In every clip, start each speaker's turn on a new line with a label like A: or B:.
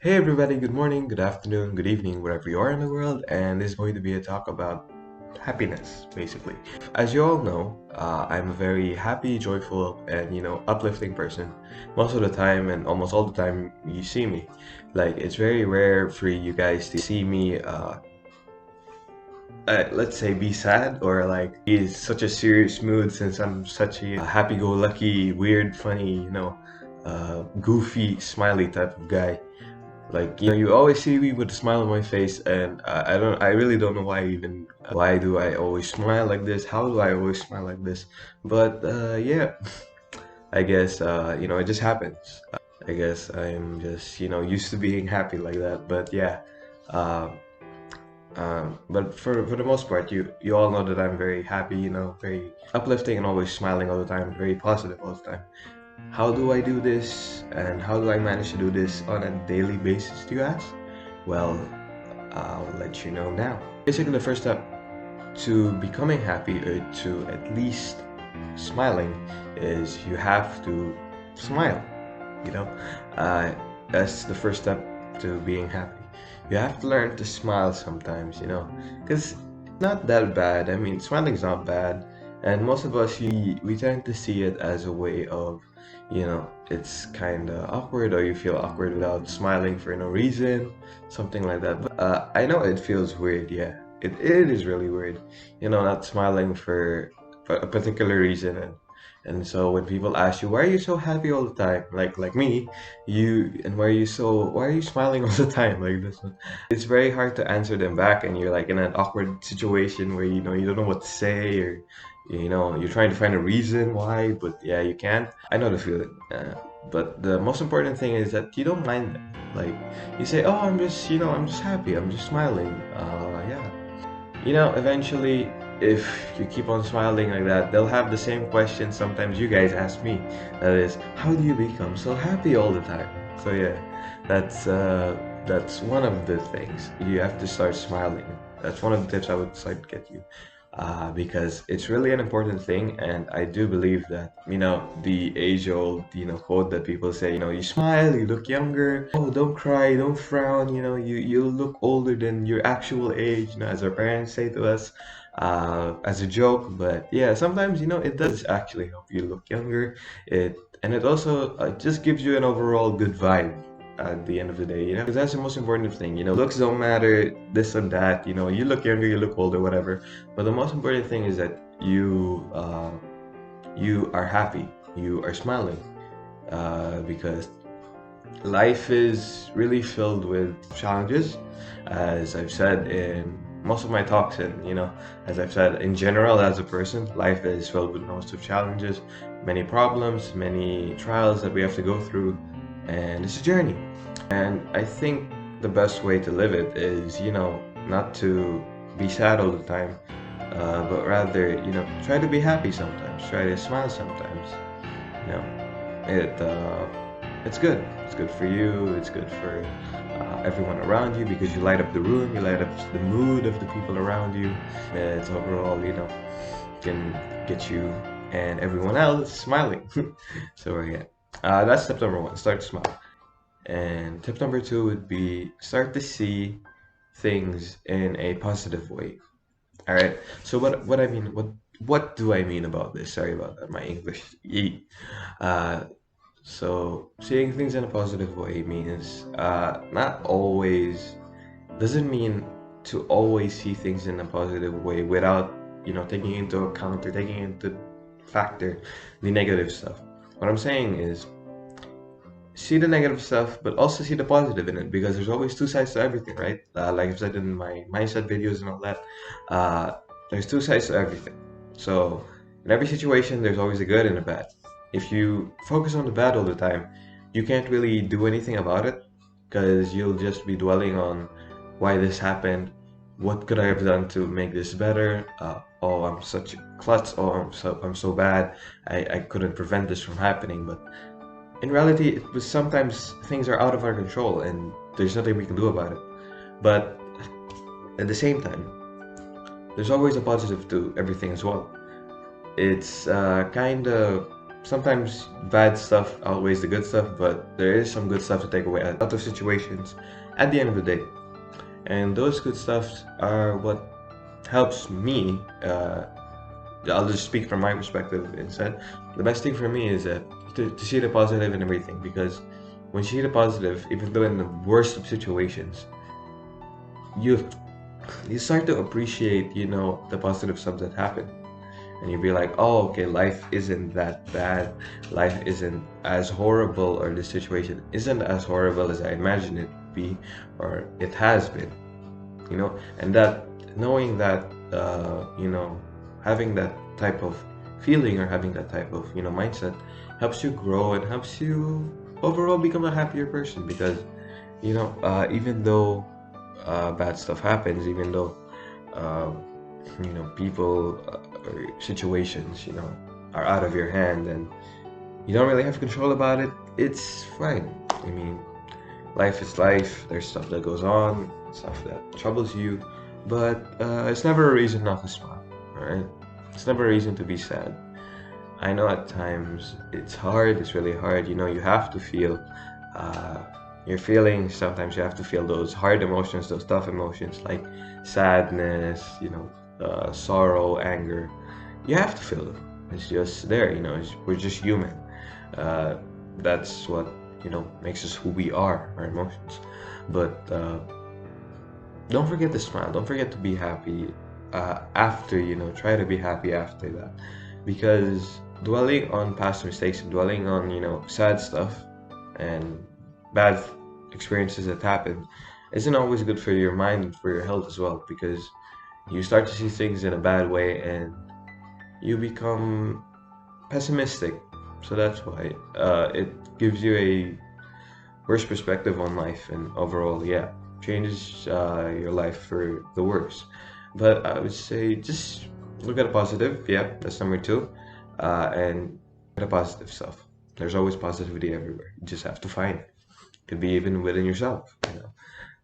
A: Hey everybody, good morning, good afternoon, good evening, wherever you are in the world, and this is going to be a talk about happiness, basically. As you all know, I'm a very happy, joyful, and uplifting person. Most of the time, and almost all the time, you see me. Like, it's very rare for you guys to see me, let's say, be sad or like be in such a serious mood since I'm such a happy-go-lucky, weird, funny, goofy, smiley type of guy. Like, you always see me with a smile on my face, and I really don't know why even, why do I always smile like this? How do I always smile like this? But yeah, I guess, it just happens. I guess I'm just, used to being happy like that. But yeah, um, but for the most part, you all know that I'm very happy, very uplifting and always smiling all the time, very positive all the time. How do I do this, and how do I manage to do this on a daily basis, do you ask? Well, I'll let you know now. Basically, the first step to becoming happy, or to at least smiling, is you have to smile. You know, uh, that's the first step to being happy. You have to learn to smile sometimes, because it's not that bad. I mean, smiling's not bad, and most of us we tend to see it as a way of, it's kind of awkward, or you feel awkward without smiling for no reason, something like that. But I know it feels weird. Yeah, it is really weird, not smiling for a particular reason. And so when people ask you, why are you so happy all the time? Like me, why are you smiling all the time like this one? It's very hard to answer them back, and you're like in an awkward situation where you don't know what to say, or you're trying to find a reason why, but yeah, you can't. I know the feeling. But the most important thing is that you don't mind them. Like, you say, oh, I'm just happy, I'm just smiling. Yeah. Eventually, if you keep on smiling like that, they'll have the same question sometimes you guys ask me. That is, how do you become so happy all the time? So yeah, that's one of the things. You have to start smiling. That's one of the tips I would like to get you. Because it's really an important thing, and I do believe that, the age-old, quote that people say, you smile, you look younger. Oh, don't cry, don't frown. You look older than your actual age. As our parents say to us, as a joke. But yeah, sometimes, it does actually help you look younger. It also just gives you an overall good vibe at the end of the day, because that's the most important thing. Looks don't matter, this and that. You look younger, you look older, whatever. But the most important thing is that you are happy, you are smiling, because life is really filled with challenges, as I've said in most of my talks, and as I've said in general as a person, life is filled with lots of challenges, many problems, many trials that we have to go through, and it's a journey. And I think the best way to live it is, not to be sad all the time, but rather, try to be happy sometimes, try to smile sometimes. You know, it's good. It's good for you. It's good for everyone around you, because you light up the room, you light up the mood of the people around you. It's overall, can get you and everyone else smiling. So yeah, that's tip number one. Start to smile. And tip number two would be start to see things in a positive way. All right. So what do I mean about this? Sorry about that. My English. Uh, so seeing things in a positive way means not always doesn't mean to always see things in a positive way without taking into account, or taking into factor the negative stuff. What I'm saying is, see the negative stuff, but also see the positive in it, because there's always two sides to everything, right? Like I've said in my mindset videos and all that, uh, there's two sides to everything. So in every situation, there's always a good and a bad. If you focus on the bad all the time, you can't really do anything about it, because you'll just be dwelling on why this happened, what could I have done to make this better. Oh, I'm such a klutz. Oh, I'm so bad. I couldn't prevent this from happening, but in reality, it was sometimes things are out of our control, and there's nothing we can do about it. But at the same time, there's always a positive to everything as well. It's kind of sometimes bad stuff outweighs the good stuff, but there is some good stuff to take away out of situations at the end of the day. And those good stuffs are what helps me. I'll just speak from my perspective instead. The best thing for me is to see the positive in everything, because when you see the positive, even though in the worst of situations, you you start to appreciate, the positive stuff that happened. And you'll be like, oh, okay, life isn't that bad. Life isn't as horrible, or the situation isn't as horrible as I imagined it to be, or it has been, and that knowing that, having that type of feeling, or having that type of, mindset, helps you grow and helps you overall become a happier person, because, even though bad stuff happens, even though, uh, people or situations, are out of your hand and you don't really have control about it, it's fine. I mean, life is life. There's stuff that goes on, stuff that troubles you, but it's never a reason not to smile, alright? It's never a reason to be sad. I know at times it's hard, it's really hard. You have to feel uh, your feelings. Sometimes you have to feel those hard emotions, those tough emotions like sadness, sorrow, anger. You have to feel them. It's just there, we're just human. Uh, that's what, makes us who we are, our emotions. But don't forget to smile. Don't forget to be happy after, try to be happy after that. Because dwelling on past mistakes and dwelling on, sad stuff and bad experiences that happen isn't always good for your mind and for your health as well. Because you start to see things in a bad way and you become pessimistic. So that's why it gives you a worse perspective on life, and overall, yeah, changes your life for the worse. But I would say just look at the positive. Yeah, that's number two. And the positive stuff. There's always positivity everywhere. You just have to find it. Could be even within yourself.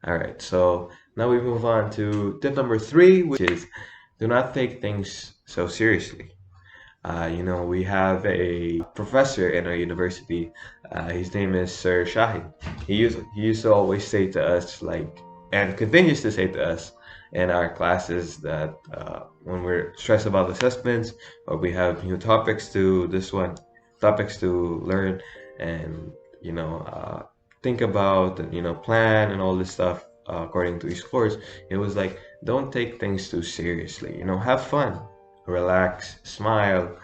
A: All right, so now we move on to tip number three, which is do not take things so seriously. We have a professor in our university. His name is Sir Shahid. He used to always say to us, like, and continues to say to us in our classes, that when we're stressed about assessments, or we have new topics to learn, and think about, and plan and all this stuff according to his course. It was like, don't take things too seriously. Have fun, relax, smile,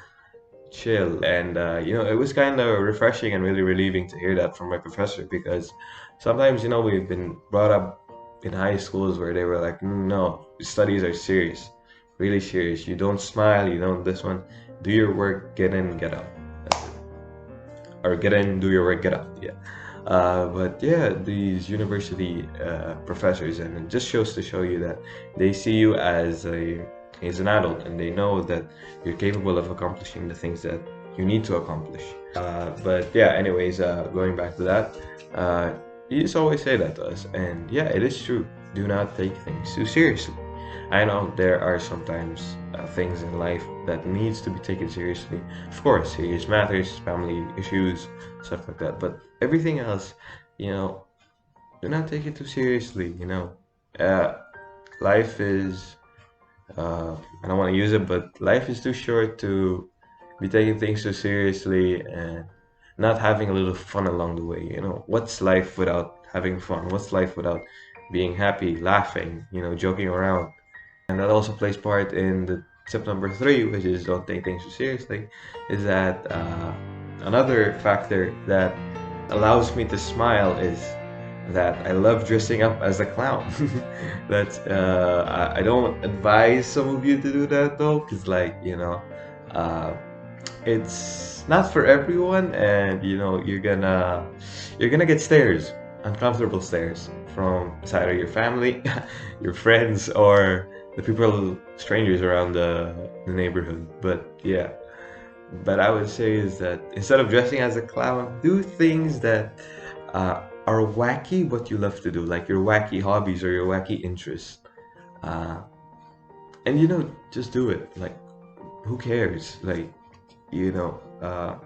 A: chill. And it was kind of refreshing and really relieving to hear that from my professor, because sometimes, we've been brought up in high schools where they were like, no, studies are serious, really serious. You don't smile, you don't this one. Do your work, get in, get out. That's it. Or get in, do your work, get out. Yeah. But yeah, these university professors, and it just shows to show you that they see you as an adult, and they know that you're capable of accomplishing the things that you need to accomplish. But yeah, anyways, going back to that, he just always say that to us, and yeah, it is true. Do not take things too seriously. I know there are sometimes things in life that needs to be taken seriously. Of course, serious matters, family issues, stuff like that. But everything else, you know, do not take it too seriously. Uh, life is I don't want to use it, but life is too short to be taking things too seriously and not having a little fun along the way. What's life without having fun? What's life without being happy, laughing, joking around? And that also plays part in the tip number three, which is don't take things too seriously. Is that another factor that allows me to smile is that I love dressing up as a clown. That's I don't advise some of you to do that though, because uh, it's not for everyone, and you're gonna get stares, uncomfortable stares from either your family, your friends, or the people, strangers around the neighborhood. But yeah, but I would say is that instead of dressing as a clown, do things that are wacky, what you love to do, like your wacky hobbies or your wacky interests. Uh, and just do it. Like, who cares? Like, you know, uh,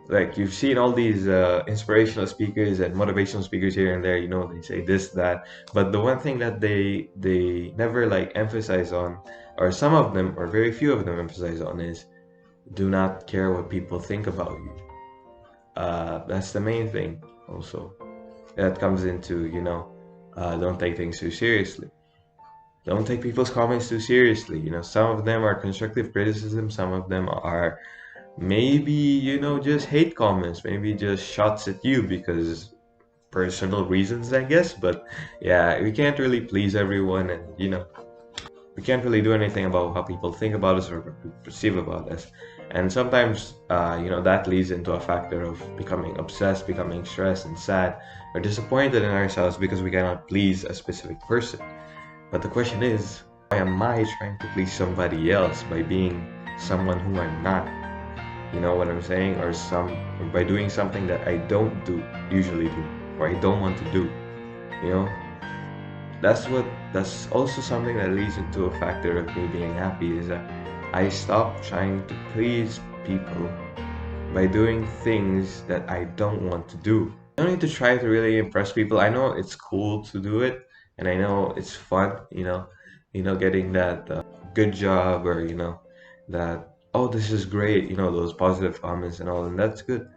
A: Like you've seen all these inspirational speakers and motivational speakers here and there, they say this, that, but the one thing that they never like emphasize on, or some of them, or very few of them emphasize on, is do not care what people think about you. That's the main thing. Also, that comes into, don't take things too seriously. Don't take people's comments too seriously. Some of them are constructive criticism, some of them are maybe, just hate comments, maybe just shots at you because personal reasons, I guess. But yeah, we can't really please everyone, and we can't really do anything about how people think about us or perceive about us. And sometimes, that leads into a factor of becoming obsessed, becoming stressed and sad or disappointed in ourselves because we cannot please a specific person. But the question is, why am I trying to please somebody else by being someone who I'm not? You know what I'm saying? Or by doing something that I don't usually do, or I don't want to do. You know, that's also something that leads into a factor of me being happy, is that I stop trying to please people by doing things that I don't want to do. I don't need to try to really impress people. I know it's cool to do it, and I know it's fun, getting that good job, or that, oh, this is great, those positive comments and all, and that's good.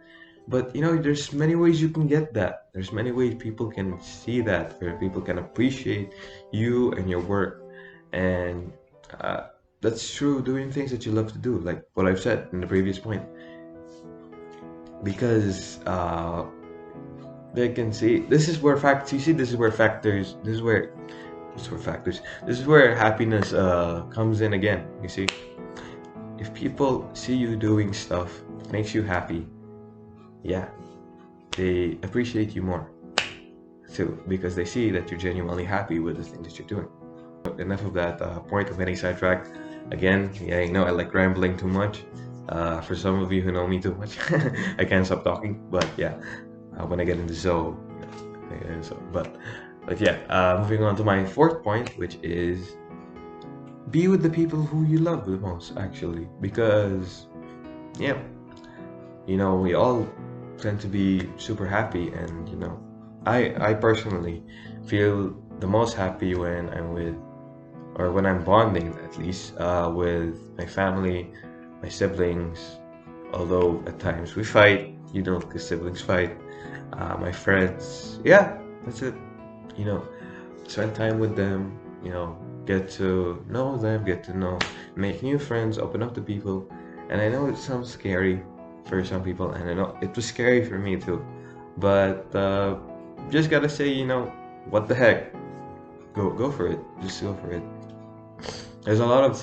A: But there's many ways you can get that. There's many ways people can see that, where people can appreciate you and your work. And that's true, doing things that you love to do, like what I've said in the previous point. Because they can see, this is where factors, you see, this is where factors, this is where happiness comes in again. You see, if people see you doing stuff that makes you happy, yeah, they appreciate you more too, because they see that you're genuinely happy with the thing that you're doing. Enough of that point of getting sidetracked. Again, yeah, I like rambling too much. For some of you who know me too much, I can't stop talking. But yeah, when I get into zone, I get into zone. But yeah, moving on to my fourth point, which is be with the people who you love the most, actually, because yeah, we all tend to be super happy, and I personally feel the most happy when I'm with, or when I'm bonding at least, with my family, my siblings. Although at times we fight, because siblings fight. My friends, yeah, that's it. Spend time with them. Get to know them, make new friends, open up to people. And I know it sounds scary for some people, and I know it was scary for me too. But just gotta say, what the heck, go for it. Just go for it. There's a lot of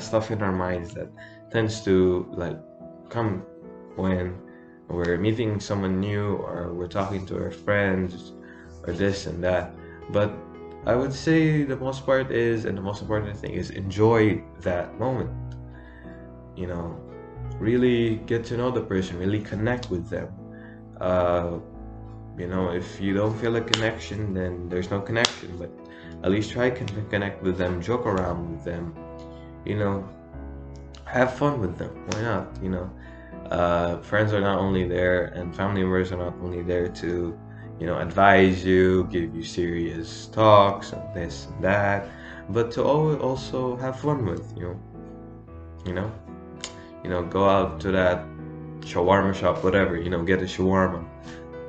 A: stuff in our minds that tends to like come when we're meeting someone new, or we're talking to our friends, or this and that. But I would say the most part is, and the most important thing is, enjoy that moment. You know, really get to know the person, really connect with them. Uh, if you don't feel a connection, then there's no connection. But at least try to connect with them, joke around with them. You know, have fun with them. Why not? Friends are not only there, and family members are not only there to, advise you, give you serious talks and this and that, but to also have fun with you know, go out to that shawarma shop, whatever, get a shawarma,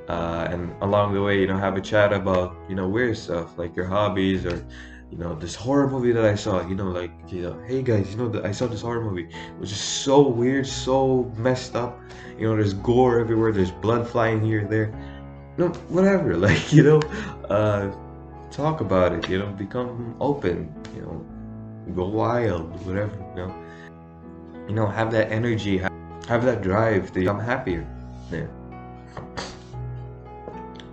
A: and along the way, have a chat about, weird stuff like your hobbies, or this horror movie that I saw, like, hey guys, that I saw this horror movie, which is so weird, so messed up. There's gore everywhere, there's blood flying here and there. Whatever, like, talk about it, become open, go wild, whatever, have that energy, have that drive to become happier. Yeah.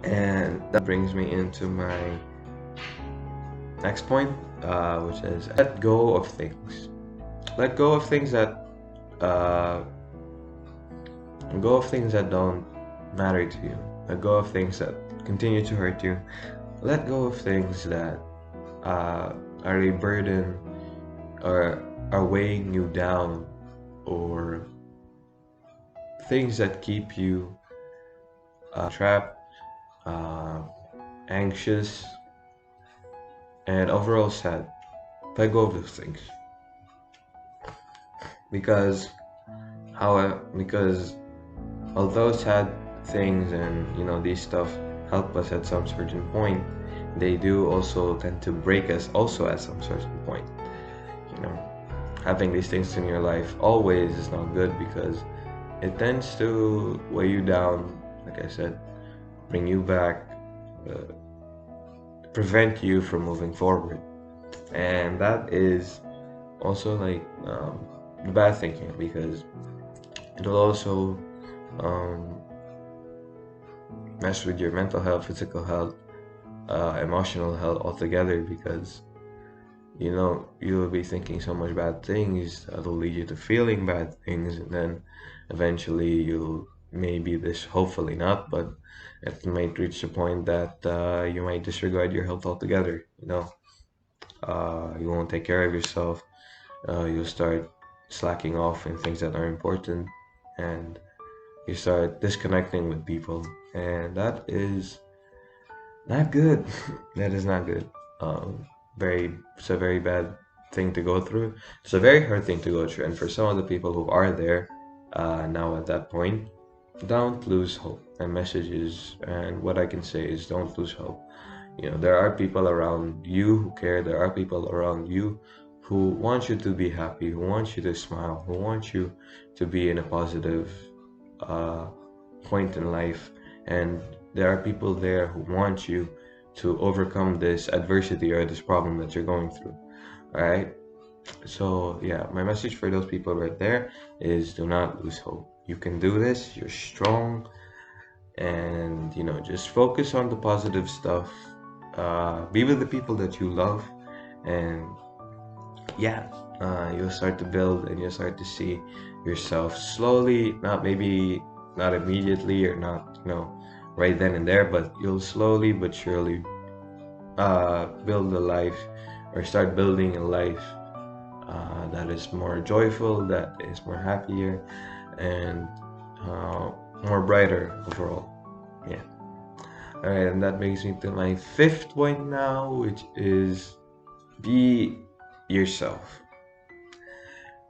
A: And that brings me into my next point, which is let go of things. Let go of things that don't matter to you. Let go of things that continue to hurt you. Let go of things that are a burden, or are weighing you down, or things that keep you trapped, uh, anxious, and overall sad. Let go of those things because because although sad things and these stuff help us at some certain point, they do also tend to break us also at some certain point. You know, having these things in your life always is not good because it tends to weigh you down, like I said, bring you back, uh, prevent you from moving forward. And that is also like bad thinking because it'll also um, mess with your mental health, physical health, emotional health altogether because you'll be thinking so much bad things that'll lead you to feeling bad things, and then eventually you'll maybe this hopefully not, but it might reach a point that you might disregard your health altogether. You won't take care of yourself. You'll start slacking off in things that are important, and you start disconnecting with people, and that is not good. That is not good. It's a very bad thing to go through. It's a very hard thing to go through, and for some of the people who are there now at that point, don't lose hope. My message is, and what I can say is, don't lose hope. There are people around you who care. There are people around you who want you to be happy, who want you to smile, who want you to be in a positive uh, point in life, and there are people there who want you to overcome this adversity or this problem that you're going through. All right. So yeah, my message for those people right there is do not lose hope. You can do this. You're strong, and just focus on the positive stuff. Be with the people that you love, and yeah, you'll start to build and you'll start to see yourself slowly, not immediately or not right then and there, but you'll slowly but surely build a life or start building a life that is more joyful, that is more happier, and more brighter overall. Yeah. All right, and that brings me to my fifth point now, which is be yourself.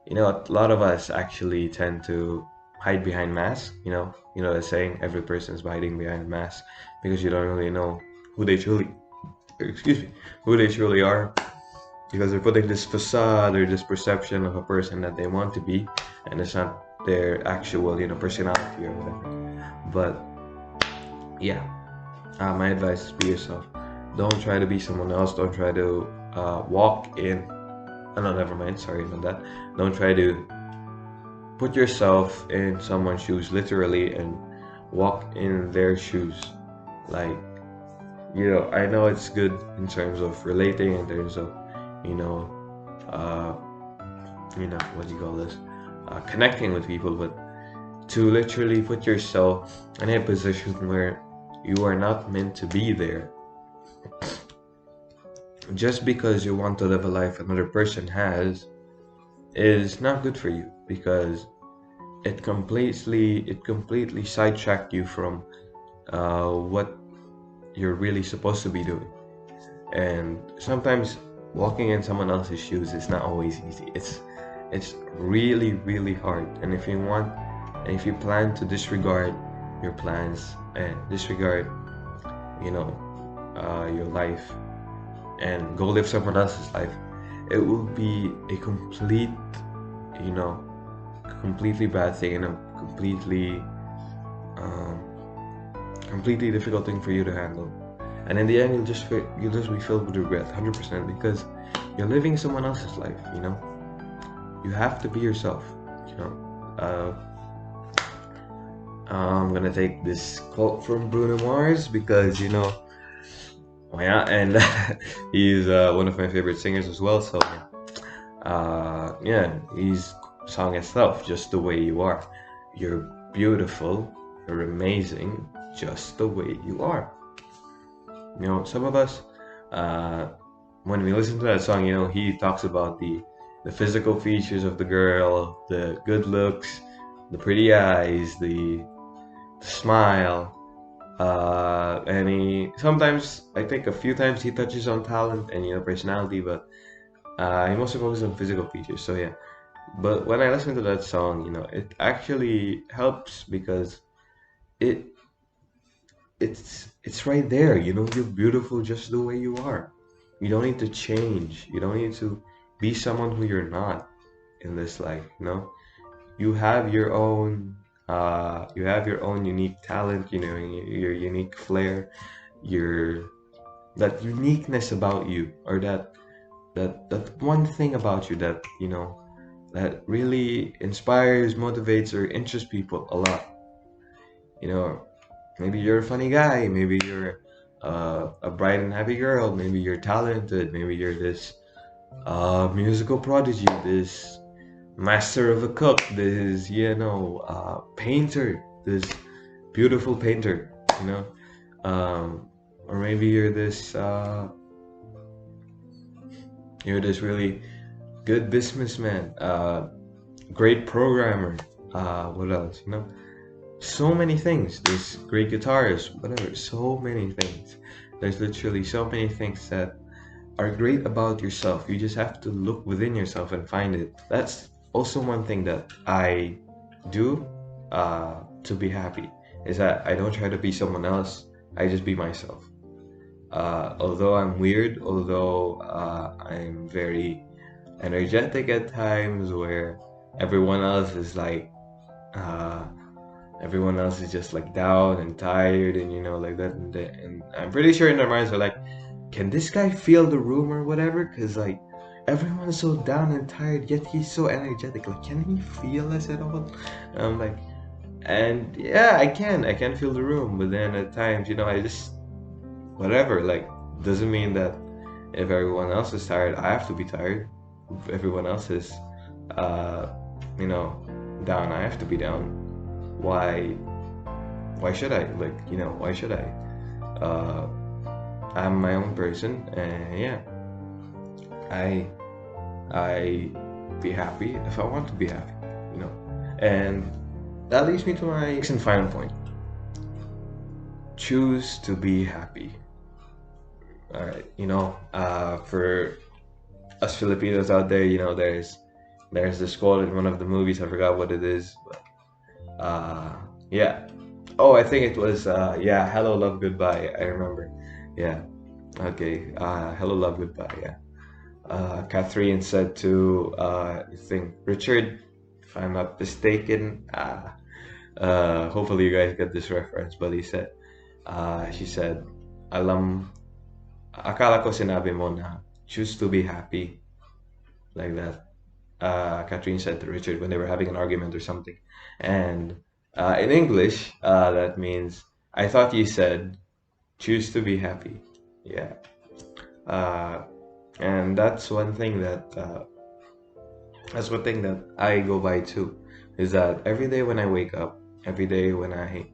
A: A lot of us actually tend to hide behind masks. The saying, every person is hiding behind a mask because you don't really know who they truly, excuse me, who they truly are, because they're putting this facade or this perception of a person that they want to be, and it's not their actual, personality or whatever. But yeah, my advice is be yourself. Don't try to be someone else. Don't try to walk in. Oh, no, never mind. Sorry about that. Don't try to put yourself in someone's shoes, literally, and walk in their shoes. Like, I know it's good in terms of relating, in terms of, uh, what do you call this? Connecting with people, but to literally put yourself in a position where you are not meant to be there just because you want to live a life another person has is not good for you, because it completely sidetracked you from what you're really supposed to be doing. And sometimes walking in someone else's shoes is not always easy. It's really, really hard. And if you plan to disregard your plans and disregard your life and go live someone else's life, it will be a completely bad thing, and a completely difficult thing for you to handle. And in the end, you'll just be filled with regret, 100%, because you're living someone else's life. You have to be yourself. I'm gonna take this quote from Bruno Mars because why not? And he's one of my favorite singers as well. So yeah, his song itself, "Just the Way You Are." You're beautiful. You're amazing, just the way you are. Some of us, when we listen to that song, he talks about the physical features of the girl, the good looks, the pretty eyes, the smile. And he sometimes, I think a few times he touches on talent and personality, but he mostly focuses on physical features. So yeah, but when I listen to that song, it actually helps because it it's right there. You're beautiful just the way you are. You don't need to change. You don't need to be someone who you're not in this life. You have your own unique talent. Your unique flair, your that uniqueness about you, or that one thing about you that that really inspires, motivates, or interests people a lot. You know, maybe you're a funny guy, maybe you're a bright and happy girl, maybe you're talented, maybe you're this musical prodigy, this master of a cook, this painter, this beautiful painter, you know, or maybe you're this really good businessman, great programmer, what else, so many things. There's great guitarist, whatever, so many things. There's literally so many things that are great about yourself. You just have to look within yourself and find it. That's also one thing that I do to be happy, is that I don't try to be someone else. I just be myself. Although I'm weird, although I'm very energetic at times, where everyone else is like uh, everyone else is just like down and tired, and like that, and I'm pretty sure in their minds are like, can this guy feel the room or whatever? Because like everyone's so down and tired, yet he's so energetic. Like, can he feel us at all? And I'm like, and yeah, I can feel the room, but then at times, I just whatever. Like, doesn't mean that if everyone else is tired, I have to be tired. If everyone else is, uh, down, I have to be down. Why? Why should I? Like, why should I? Uh, I'm my own person, and yeah, I I be happy if I want to be happy, And that leads me to my next and final point. Choose to be happy. All right, for us Filipinos out there, there's this quote in one of the movies. I forgot what it is, but yeah. Oh, I think it was yeah, Hello, Love, Goodbye. I remember. Yeah. Okay. Hello, Love, Goodbye. Yeah. Catherine said to I think Richard, if I'm not mistaken. Hopefully you guys get this reference, but she said, "Alam, akala ko sinabi mo na choose to be happy," like that. Catherine said to Richard when they were having an argument or something, and in English, that means, "I thought you said choose to be happy." Yeah. Uh, and that's one thing that I go by too, is that every day when I wake up, every day when I,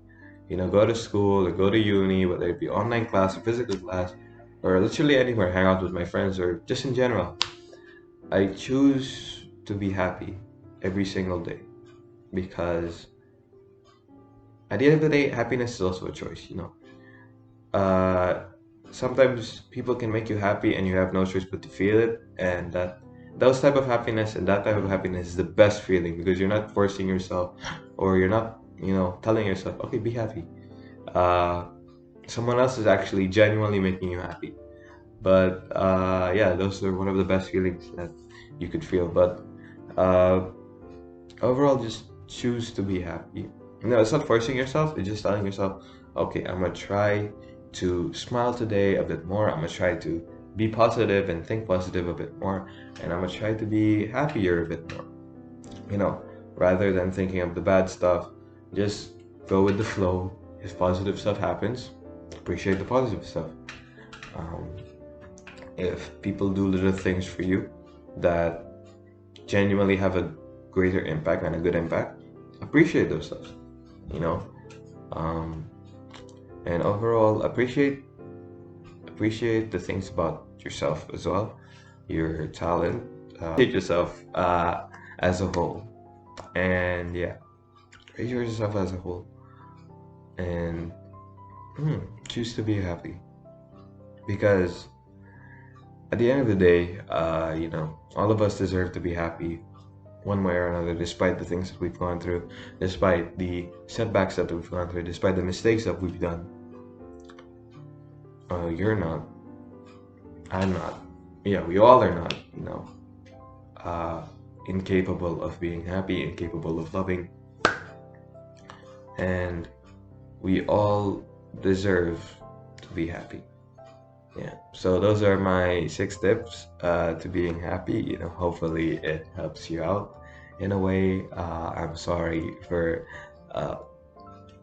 A: go to school or go to uni, whether it be online class or physical class, or literally anywhere, hang out with my friends or just in general, I choose to be happy every single day, because at the end of the day, happiness is also a choice. Uh, Sometimes people can make you happy and you have no choice but to feel it, and those type of happiness and that type of happiness is the best feeling, because you're not forcing yourself, or you're not telling yourself, okay, be happy. uh, Someone else is actually genuinely making you happy. But yeah, those are one of the best feelings that you could feel. But uh, overall, just choose to be happy. No, it's not forcing yourself, it's just telling yourself, okay, I'm gonna try to smile today a bit more. I'm gonna try to be positive and think positive a bit more, and I'm gonna try to be happier a bit more. You know, rather than thinking of the bad stuff, just go with the flow. If positive stuff happens, appreciate the positive stuff. Um, if people do little things for you that genuinely have a greater impact and a good impact, appreciate those stuff. You know, um, and overall appreciate the things about yourself as well, your talent, appreciate yourself as a whole. And yeah, Face yourself as a whole, and choose to be happy. Because at the end of the day, all of us deserve to be happy one way or another, despite the things that we've gone through, despite the setbacks that we've gone through, despite the mistakes that we've done. You're not. I'm not. Yeah, we all are not, incapable of being happy, incapable of loving, and we all deserve to be happy. Yeah. So those are my 6 tips to being happy. Hopefully it helps you out in a way. I'm sorry for uh,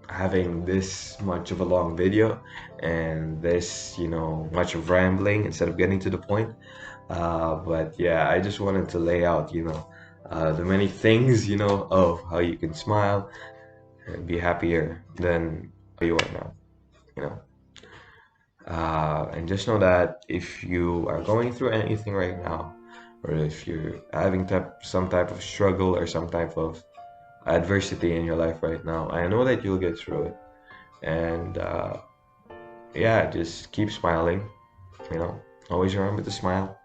A: having this much of a long video and this, much of rambling instead of getting to the point. But yeah, I just wanted to lay out, the many things, of how you can smile and be happier than you are now, you know. And just know that if you are going through anything right now, or if you're having some type of struggle or some type of adversity in your life right now, I know that you'll get through it. And yeah, just keep smiling, always remember to smile,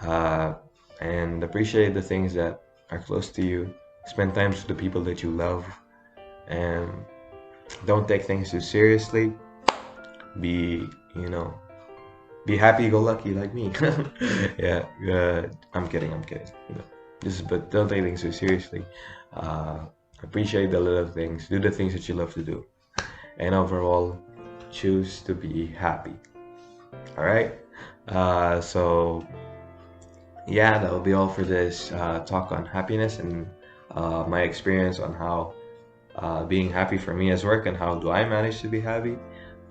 A: uh, and appreciate the things that are close to you. Spend time with the people that you love, and don't take things too seriously. Be, be happy-go-lucky like me. Yeah, I'm kidding. But don't take things too seriously. Uh, Appreciate the little things. Do the things that you love to do, and overall, choose to be happy. All right. So yeah, that will be all for this talk on happiness and my experience on how being happy for me has worked and how do I manage to be happy.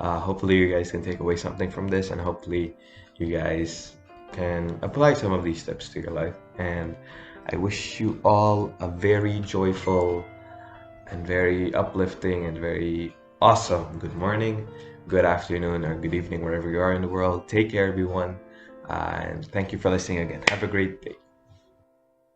A: Hopefully you guys can take away something from this, and hopefully you guys can apply some of these steps to your life. And I wish you all a very joyful and very uplifting and very awesome good morning, good afternoon, or good evening, wherever you are in the world. Take care, everyone. And thank you for listening again. Have a great day.